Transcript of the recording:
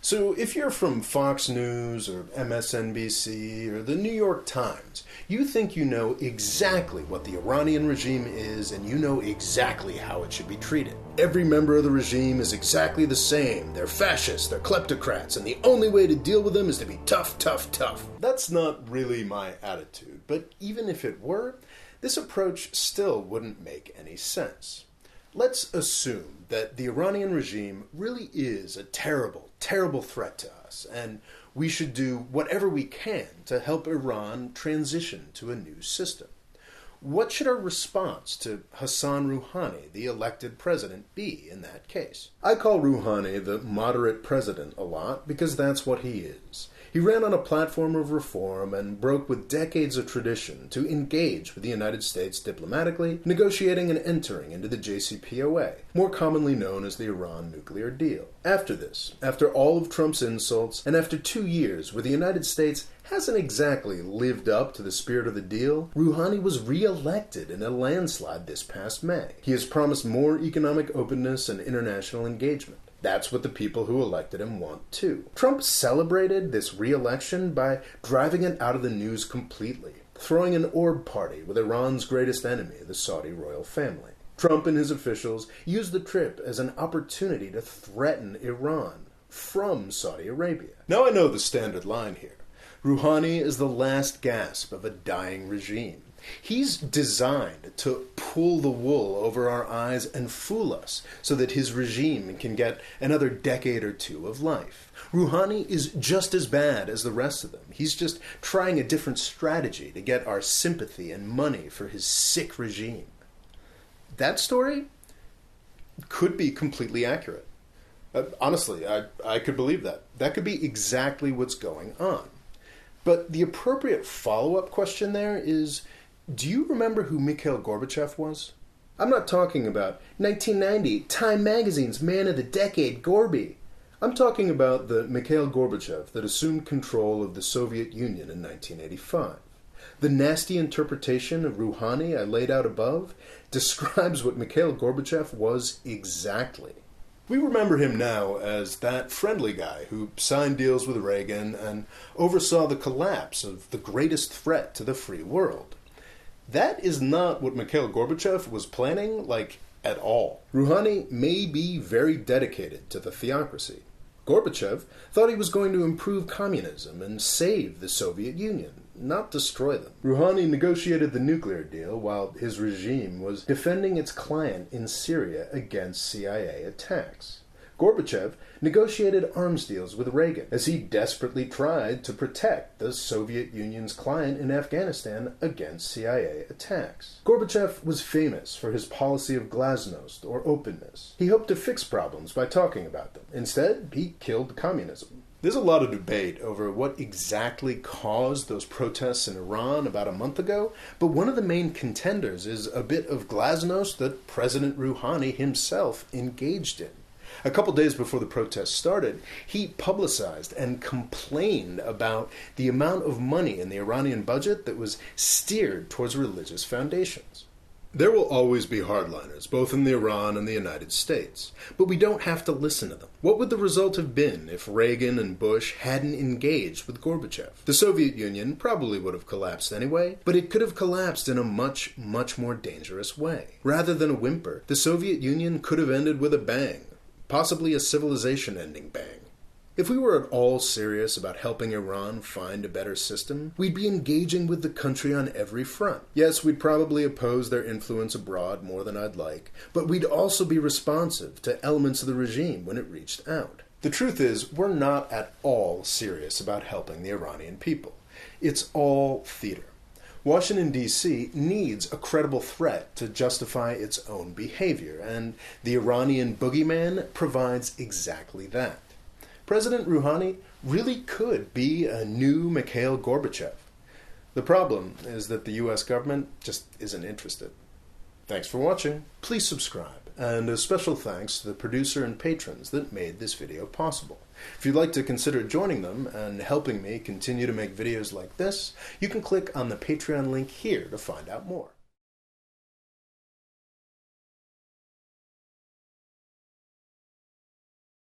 So if you're from Fox News or MSNBC or the New York Times, you think you know exactly what the Iranian regime is and you know exactly how it should be treated. Every member of the regime is exactly the same. They're fascists, they're kleptocrats, and the only way to deal with them is to be tough, tough, tough. That's not really my attitude, but even if it were, this approach still wouldn't make any sense. Let's assume that the Iranian regime really is a terrible, terrible threat to us, and we should do whatever we can to help Iran transition to a new system. What should our response to Hassan Rouhani, the elected president, be in that case? I call Rouhani the moderate president a lot because that's what he is. He ran on a platform of reform and broke with decades of tradition to engage with the United States diplomatically, negotiating and entering into the JCPOA, more commonly known as the Iran nuclear deal. After this, after all of Trump's insults, and after 2 years where the United States hasn't exactly lived up to the spirit of the deal, Rouhani was re-elected in a landslide this past May. He has promised more economic openness and international engagement. That's what the people who elected him want too. Trump celebrated this re-election by driving it out of the news completely, throwing an orb party with Iran's greatest enemy, the Saudi royal family. Trump and his officials used the trip as an opportunity to threaten Iran from Saudi Arabia. Now I know the standard line here. Rouhani is the last gasp of a dying regime. He's designed to pull the wool over our eyes and fool us so that his regime can get another decade or two of life. Rouhani is just as bad as the rest of them. He's just trying a different strategy to get our sympathy and money for his sick regime. That story could be completely accurate. Honestly, I could believe that. That could be exactly what's going on. But the appropriate follow-up question there is, do you remember who Mikhail Gorbachev was? I'm not talking about 1990 Time Magazine's Man of the Decade, Gorby. I'm talking about the Mikhail Gorbachev that assumed control of the Soviet Union in 1985. The nasty interpretation of Rouhani I laid out above describes what Mikhail Gorbachev was exactly. We remember him now as that friendly guy who signed deals with Reagan and oversaw the collapse of the greatest threat to the free world. That is not what Mikhail Gorbachev was planning, at all. Rouhani may be very dedicated to the theocracy. Gorbachev thought he was going to improve communism and save the Soviet Union, not destroy them. Rouhani negotiated the nuclear deal while his regime was defending its client in Syria against CIA attacks. Gorbachev negotiated arms deals with Reagan as he desperately tried to protect the Soviet Union's client in Afghanistan against CIA attacks. Gorbachev was famous for his policy of glasnost, or openness. He hoped to fix problems by talking about them. Instead, he killed communism. There's a lot of debate over what exactly caused those protests in Iran about a month ago, but one of the main contenders is a bit of glasnost that President Rouhani himself engaged in. A couple days before the protests started, he publicized and complained about the amount of money in the Iranian budget that was steered towards religious foundations. There will always be hardliners, both in Iran and the United States, but we don't have to listen to them. What would the result have been if Reagan and Bush hadn't engaged with Gorbachev? The Soviet Union probably would have collapsed anyway, but it could have collapsed in a much, much more dangerous way. Rather than a whimper, the Soviet Union could have ended with a bang. Possibly a civilization-ending bang. If we were at all serious about helping Iran find a better system, we'd be engaging with the country on every front. Yes, we'd probably oppose their influence abroad more than I'd like, but we'd also be responsive to elements of the regime when it reached out. The truth is, we're not at all serious about helping the Iranian people. It's all theater. Washington, D.C. needs a credible threat to justify its own behavior, and the Iranian boogeyman provides exactly that. President Rouhani really could be a new Mikhail Gorbachev. The problem is that the U.S. government just isn't interested. Thanks for watching. Please subscribe, and a special thanks to the producer and patrons that made this video possible. If you'd like to consider joining them and helping me continue to make videos like this, you can click on the Patreon link here to find out more.